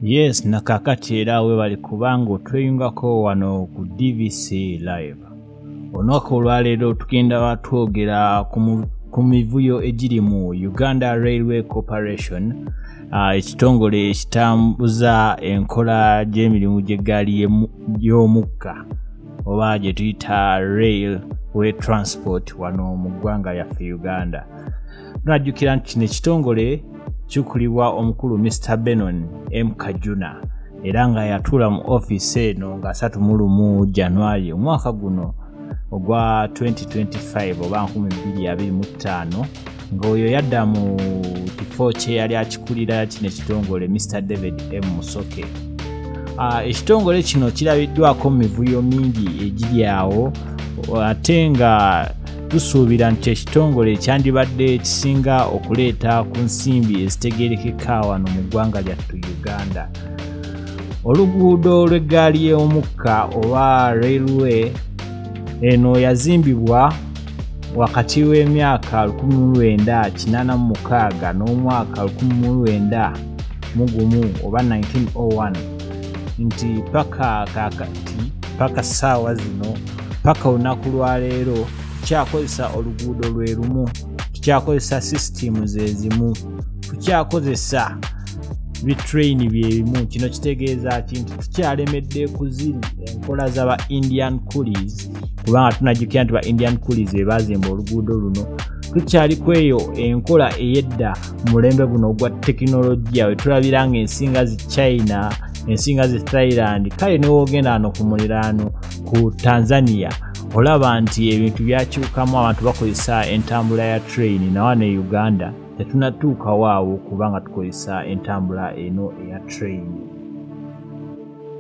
Yes, nakakati era we bali kubanga tweyungako wano ku DVC live. Onwako olwaleero tugenda batwogera ku mivuyo egiri mu Uganda Railway Corporation, ekitongole ekitambuza enkola gy'emirimu gy'eggaali y'omukka oba gye tuyita railway transport wano mu ggwanga lyaffe Uganda. Tunajjukira nti kino ekitongole kikulibwa omukulu Mr. Benon M. Kajuna era nga yatuula mu office eno nga 31 January omwaka guno ogwa 2025 oba 2025 ng'oyo yadda mu kifo kye yali akikulira kino ekitongole Mr. David M. Musoke. Ekitongole kino kirabiddwako mu mivuyo mingi egiri awo ate nga tusuubira nti ekitongole kyandibadde kisinga okuleeta ku nsimbi ezitegeerekeka wano mu ggwanga lyattu Uganda. Oluguudo lw'eggaali y'omukka oba railway eno yazimbibwa wakati w'emyaka 1986 n'omwaka 1901 oba 1901 nti paka ssaawa zino paka olunaku lwaleero tukyakozesa oluguudo lwe lumu, tukyakozesa system zezimu, tukyakozesa bitrain byebimu. Kino kitegeeza nti tukyalemedde ku ziri enkola z'aba Indian Coolies, kubanga tunajjukira nti ba Indian Coolies be baazimba oluguudo luno. Tukyali ku eyo enkola ey'edda mu mulembe guno ogwa tekinologiya we tulabira ng'ensinga zi China, ensinga zi Thailand, kale ne woogenda wano ku muliraano ku Tanzania olaba nti ebintu byakyukamu, abantu bakozesa entambula ya train. Na wano e Uganda tetunatuuka waawo kubanga tukozesa entambula eno eya train.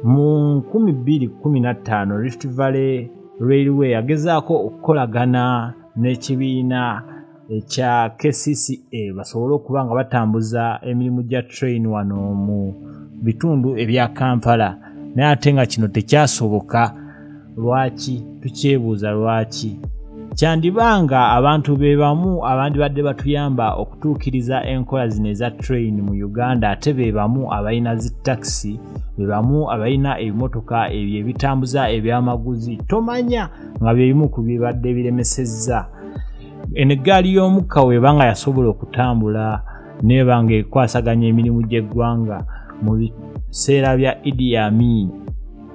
Mu 2015 Rift Valley Railway yagezaako okukolagana n'ekibiina ekya KCCA basobole okuba nga batambuza emirimu gya train wano mu bitundu ebya Kampala, naye ate nga kino tekyasoboka. Lwaki? Tukyebuuza lwaki. Kyandibanga abantu be bamu abandi badde batuyamba okutuukiriza enkola zino eza train mu Uganda, ate be bamu abalina zi taxi, be bamu abalina ebimotoka ebyo ebitambuza ebyamaguzi, tomanya nga byebimu ku bibadde biremesezza. Eno eggaali y'omukka webanga yasobola okutambula nebanga ekwasaganya emirimu gy'eggwanga mu biseera bya Idi Amin,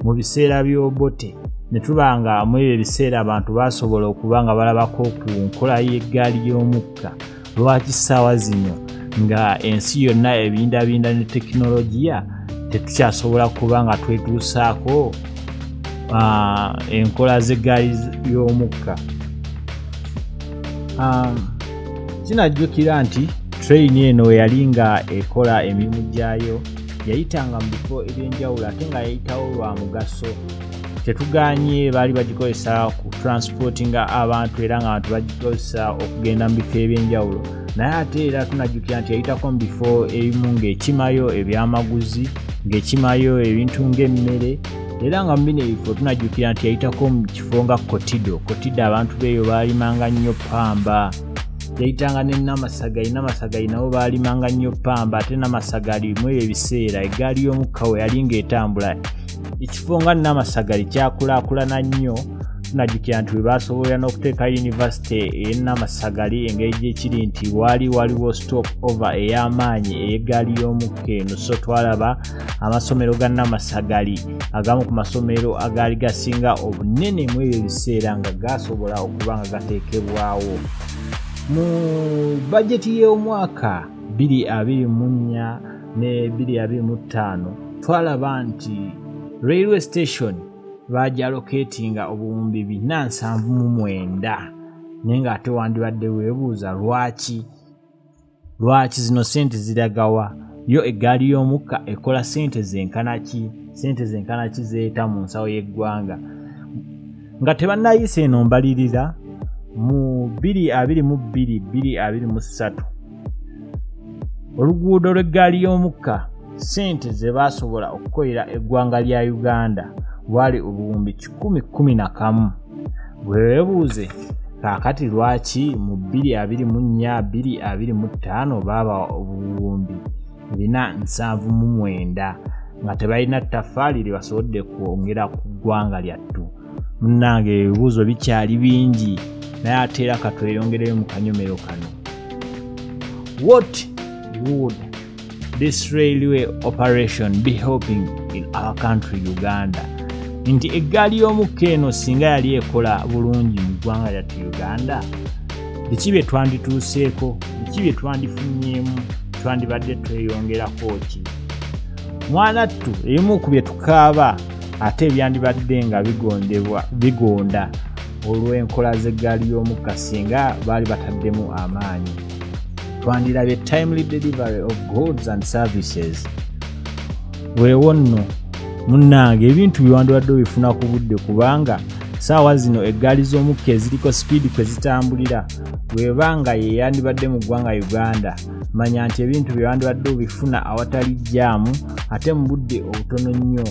mu biseera by'Obote, ne tubanga mu ebyo ebiseera abantu basobola okuba nga balabako ku nkola y'eggaali y'omukka. Lwaki ssaawa zino nga ensi yonna ebindabinda ne tekinologiya tetukyasobola kuba nga twetuusaako enkola z'eggaali y'omukka? Kinajjukira nti train eno yali nga ekola emirimu gyayo yayitanga mu bifo ebyenjawulo ate nga yayitawo lwa mugaso. Tetuganye baali bagikozesa ku transportinga abantu era nga abantu bagikozesa okugenda mu bifo ebyenjawulo, naye ate era tunajjukira nti yayitako mu bifo ebimu ng'ekimayo ebyamaguzi, ng'ekimayo ebintu ng'emmere, era nga mu bino ebifo tunajjukira nti yayitako mu kifo nga Kotido abantu beeyo baalimanga nnyo ppamba. Yayitanga ne Namasagali nabo baalimanga nnyo ppamba, ate Namasagali mu ebyo ebiseera eggaali y'omukka we yali ng'etambula. Ekifo nga Namasagali kyakulaakulana nnyo, tunajjukira nti we baasobolera n'okuteeka yunivasite ey'e Namasagali engeri gyekiri nti waliwo stop over ey'amaanyi ey'eggaali y'omukka eno. So twalaba amasomero ga Namasagali agamu ku masomero agaali gasinga obunene mu ebyo ebiseera nga gasobola okuba nga gateekebwawo. Mu bajeti y'omwaka 2024 ne 2025 twalaba nti railway station bagyaloketinga obuwumbi 479, naye nga ate wandibadde weebuuza lwaki zino sente ziragawa? Yo eggaali y'omukka ekola sente zenkana ki zeeta mu nsawo y'eggwanga? Nga tebannayise eno mbalirira mu 2022-2023 oluguudo lw'eggaali y'omukka sente ze baasobola okukolera eggwanga lya Uganda bwali obuwumbi 111. Bwe weebuuze kaakati lwaki mu 2024-2025 baaba obuwumbi 479 nga tebalina ttaffaali lye basobodde kwongera ku ggwanga lyattu. Munnange ebibuuzo bikyali bingi naye ate era katweyongereyo mu kanyomero kano. What would this railway operation be helping in our country Uganda? Nti eggaali y'omukka eno singa yali ekola bulungi mu ggwanga lyattu Uganda, biki bye twandituuseeko, biki bye twandifunyeemu, twandibadde tweyongerako ki? Mwanattu ebimu ku bye tukaaba ate ebyandibadde nga bigonda olw'enkola z'eggaali y'omukka singa baali bataddemu amaanyi. Twandirabye timely delivery of goods and services. Weewo nno munnange ebintu byewandibadde obifuna ku budde kubanga saawa zino eggaali z'omukka eziriko sipiidi kwe zitambulira bw'ebanga ye yandibadde mu ggwanga Uganda, manya nti ebintu byewandibadde obifuna awatali jjaamu ate mu budde obutono nnyo.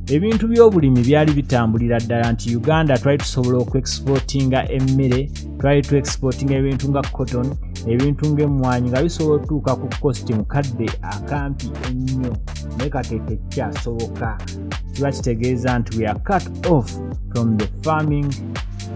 Ebintu by'obulimi byali bitambulira ddala nti Uganda twali tusobola okuexportinga emmere, twali tuexportinga ebintu nga cotton, ebintu ng'emmwanyi nga bisobola otuuka ku cost mukadde akampi ennyo, naye kati tekyasoboka. Kiba kitegeeza nti we are cut off from the farming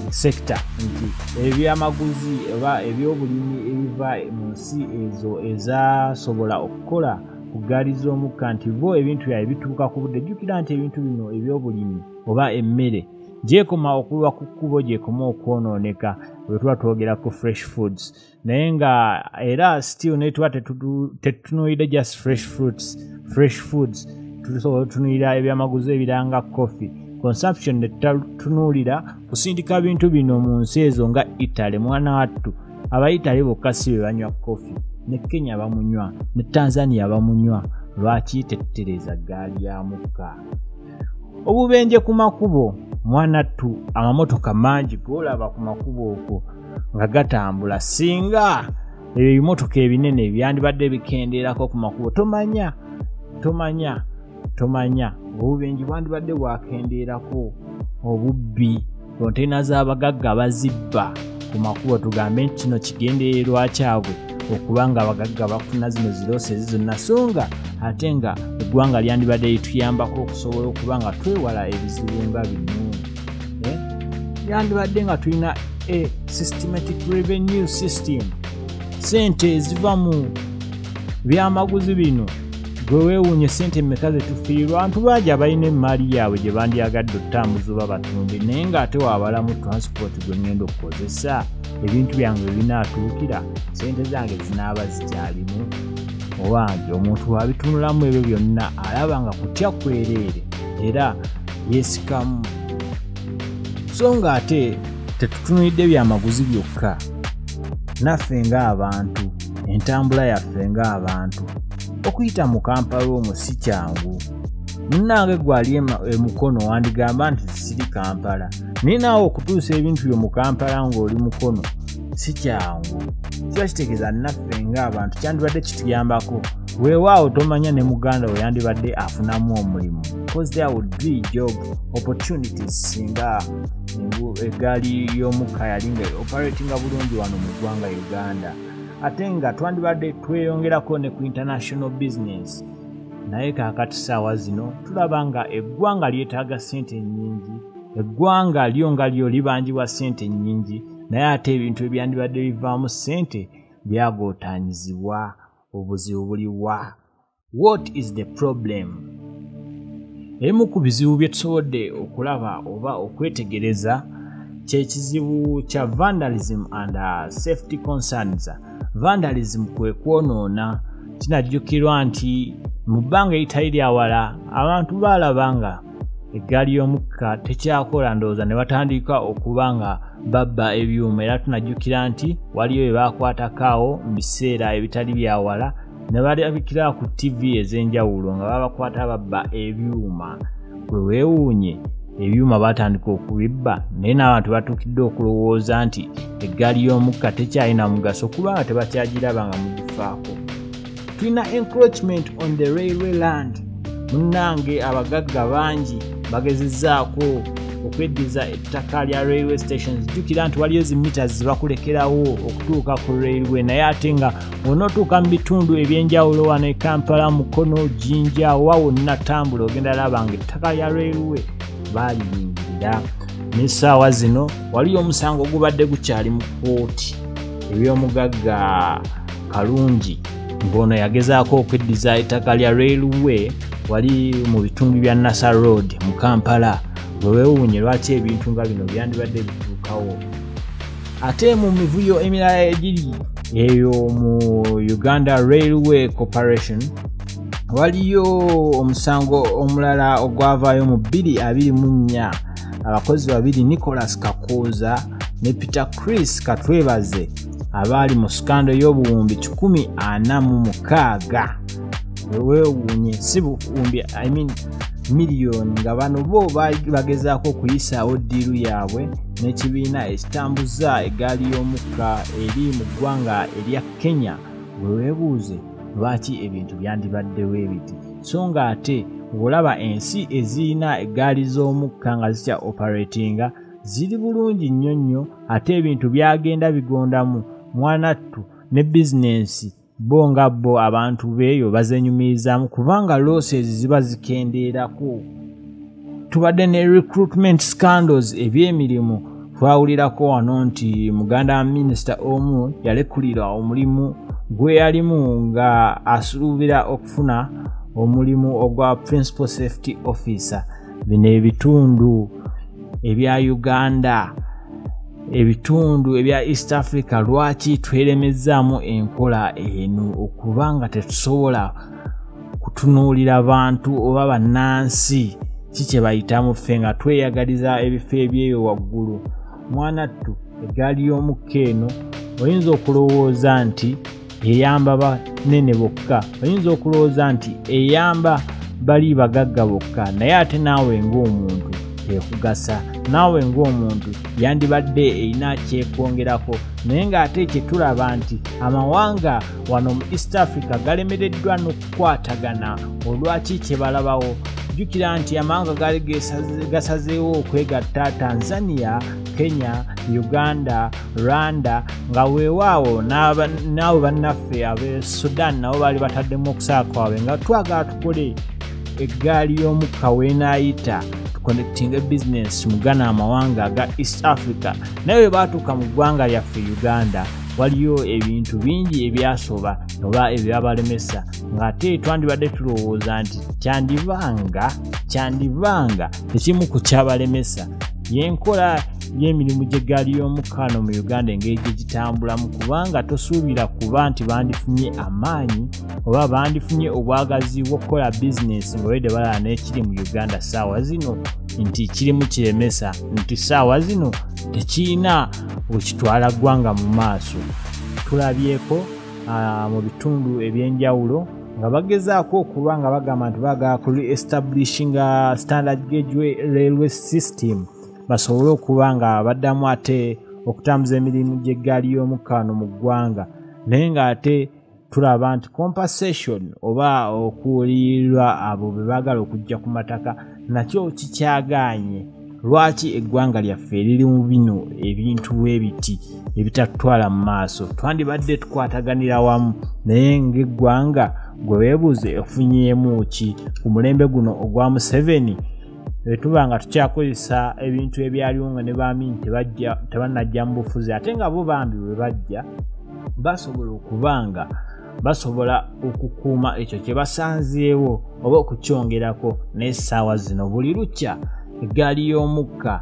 sector, nti ebyamaguzi oba ebyobulimi ebiva mu nsi ezo ezasobola okukola ku ggaali z'omukka nti bo ebintu byabwe bituuka ku budde. Jjukira nti ebintu bino ebyobulimi oba emmere gyekoma okulwa ku kkubo, gyekoma okwonooneka bwe tuba twogera ku fresh foods, naye nga era still ne tuba tetutunuulidde just fresh foods, tusobola otunuulira ebyamaguzi ebiranga coffee consumption, ne tutatunuulira kusindika bintu bino mu nsi ezo nga Italy. Mwana wattu Abayitali bokka si be banywa coffee, ne Kenya bamunywa, ne Tanzania bamunywa. Lwaki tettereza ggaali ya mukka? Obubenje ku makubo mwanattu, amamotoka mangi golaba ku makubo okwo nga gatambula, singa ebimotoka ebinene byandibadde bikendeerako ku makubo, tomanya obubenje bwandibadde bwakendeerako. Obubbi, konteyina z'abagagga bazibba ku makubo, tugambe nti kino kigendererwa kyabwe okuba nga abagagga bafuna zino ziroosezi zonna, so nga ate nga eggwanga lyandibadde lituyambako okusobola okuba nga twewala ebizibu nga bino. Lyandibadde nga tulina a systematic revenue system, sente eziva mu byamaguzi bino. Gwe weewuunye sente mmeka ze tufiirwa? Abantu bangi abalina emmaali yaabwe gye bandyagadde otambuza oba batunde, naye ng'ate waabalamu transport gwe ngenda okukozesa, ebintu byange binaatuukira, sente zange zinaaba zikyalimu? Owange omuntu wabitunulamu ebyo byonna alaba nga kutya kwereere era yeesikamu. So nga ate tetutunulidde byamaguzi byokka, naffe ng'abantu, entambula yaffe ng'abantu, okuyita mu Kampala omwo si kyangu. Munnange gwali emukono wandigamba nti siri Kampala, naye naawe okutuusa ebintu byo mu Kampala ng'oli mukono si kyangu. Kiba kitegeeza naffe ng'abantu kyandibadde kituyambako. Weewaawo tomanya ne muganda we yandibadde afunamu omulimu, because there would be job opportunities singa eggaali y'omukka yali nga operatinga bulungi wano mu ggwanga Uganda. Ate nga twandibadde tweyongerako ne ku international business, naye kaakati saawa zino tulaba nga eggwanga lyetaaga sente nnyingi, eggwanga lyo nga lyo libanjibwa sente nnyingi, naye ate ebintu ebyandibadde bivaamu sente byagootaanyizibwa. Obuzibu buliwa? What is the problem? Ebimu ku bizibu bye tusobodde okulaba oba okwetegereza kyekizibu kya vandalism and safety concerns. Vandalism kwe kwonoona. Kinajjukirwa nti mu bbanga eritali lyawala abantu baalabanga eggaali y'omukka tekyakola, ndowooza ne batandika okuba nga babba ebyuma, era tunajjukira nti waliyo bye baakwatako mu biseera ebitali byawala ne balabikira ku TV ez'enjawulo nga babakwata babba ebyuma. Gwe weewuunye ebyuma batandika okubibba, naye n'abantu batuukidde okulowooza nti eggaali y'omukka tekyalina mugaso kubanga tebakyagiraba nga mugifaako. Tulina encroachment on the railway land. Munnange abagagga bangi bagezezzaako okweddiza ettaka lya railway stations. Jjukira nti waliyo zi meters zibakulekerawo okutuuka ku railway, naye ate nga onootuuka mu bitundu ebyenjawulo wano e Kampala, Mukono, Jinja, wa wonna tambula ogenda laba nga ettaka lya railway baaliyingirira. N'essaawa zino waliyo omusango ogubadde gukyali mu kkooti eby'omugagga Kalungi ng'ono yagezaako okweddiza ettaka lya railway wali mu bitundu bya Nasa Road mu Kampala. Bwe weewuunye lwaki ebintu nga bino byandibadde bituukawo. Ate mu mivuyo emirala egiri eyo mu Uganda Railway Corporation waliyo omusango omulala ogwavaayo mu 2024. Abakozi babiri Nicholas Kakooza ne Peter Chris Katwebaze abaali mu skando y'obuwumbi 146. Weewuunye si buwumbi miliyoni nga bano bo bagezaako okuyisaawo ddiiru yaabwe n'ekibiina ekitambuza eggaali y'omukka eri mu ggwanga erya Kenya. Bwe weebuuze lwaki ebintu byandibaddewo ebiti, so nga ate ng'olaba ensi ezirina eggaali z'omukka nga zitya operatinga ziri bulungi nnyo ate ebintu byagenda bigondamu mwanattu ne bizinensi bo nga bo abantu beeyo bazenyumirizaamu kubanga losses ziba zikendeerako. Tubadde ne recruitment scandals eby'emirimu. Twawulirako wano nti Muganda Minisita omu yalekulirwa omulimu gwe yalimu nga asuubira okufuna omulimu ogwa Principal Safety Officer. Bino ebitundu ebya Uganda, ebitundu ebya East Africa lwaki tweremezzaamu enkola eno okubanga tetusobola kutunuulira bantu oba bannansi kikye bayitamu ffe nga tweyagaliza ebifo ebyeyo waggulu. Mwanattu eggaali y'omukka eno oyinza okulowooza nti eyamba banene bokka, oyinza okulowooza nti eyamba bali bagagga bokka, naye ate naawe ng'omuntu ekugasa. Naawe ng'omuntu yandibadde erina kyekwongerako, naye ng'ate kye tulaba nti amawanga wano mu East Africa galemereddwa n'okukwatagana olwaki kye balabawo. Jjukira nti amawanga gaali gasazeewo okwegatta Tanzania, Kenya, Uganda, Rwanda, nga weewaawo naawe bannaffe ab'e Sudan nabo baali bataddemu okusaala kwabwe nga twagala tukole eggaali y'omukka weenaayita connecting business mu gana amawanga aga East Africa. Naye bwe baatuuka mu ggwanga lyaffe Uganda waliyo ebintu bingi ebyasoba oba ebyabalemesa ng'ate twandibadde tulowooza nti kyandibanga ekimu ku kyabalemesa y'enkola y'emirimu gy'eggaali y'omukka mu Uganda engeri gye gitambulamu, kubanga tosuubira kuba nti bandifunye amaanyi oba bandifunye obwagazi bw'okukola bizinesi ng'olwedde balaba n'ekiri mu Uganda ssaawa zino nti kirimu kiremesa, nti ssaawa zino tekirina okitwala ggwanga mu maaso. Tulabyeko mu bitundu ebyenjawulo nga bagezaako okuba nga bagamba nti baagala ku re-establishinga standard gauge railway system basobole okuba nga baddamu ate okutambuza emirimu gy'eggaali y'omukka mu ggwanga, naye ng'ate tulaba nti compensation oba okuwulirirwa abo be baagala okujja ku mataka nakyo kikyagaanye. Lwaki eggwanga lyaffe eriri mu bino ebintu bw'ebiti ebitatutwala mu maaso? Twandibadde tukwataganira wamu, naye ng'eggwanga gwe weebuuze ofunyeemu ki ku mulembe guno ogwa Museveni? Tuba nga tukyakozesa ebintu ebyaliwo nga ne baamini tebannajja mu bufuzi, ate nga bo bambi bwe bajja basobola okubanga basobola okukuuma ekyo kye basanzeewo oba okukyongerako. N'essaawa zino buli lukya eggaali y'omukka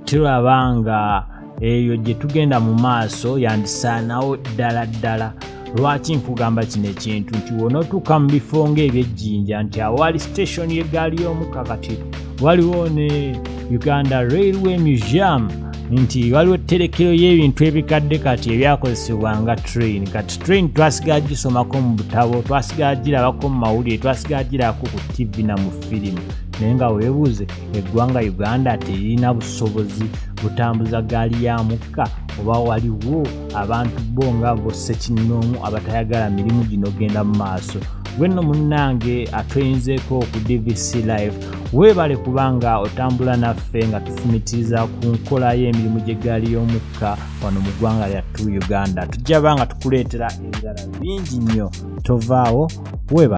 tulabanga eyo gye tugenda mu maaso yandisaanawo ddala. Lwaki nkugamba kino ekintu nti wonootuuka mu bifo ng'ebyejjinja nti awali station y'eggaali y'omukka kati waliwo ne Uganda Railway Museum, nti waliwo etterekero y'ebintu ebikadde kati ebyakozesebwa nga train. Kati train twasigala gisomako mu butabo, twasigala girabako mu mawulire, twasigala girabako ku TV na mu firimu, naye nga weebuuze eggwanga Uganda terina busobozi butambuza ggaali ya mukka, oba waliwo abantu bo nga bo ssekinnoomu abatayagala mirimu gino genda mu maaso. gwenno munnange atweyinzeeko ku DVC Live weebale kubanga otambula naffe nga tufumitiriza ku nkola y'emirimu gy'eggaali y'omukka wano mu ggwanga lyattu Uganda. Tujja banga tukuleetera ebirala bingi nnyo, tovaawo weebale.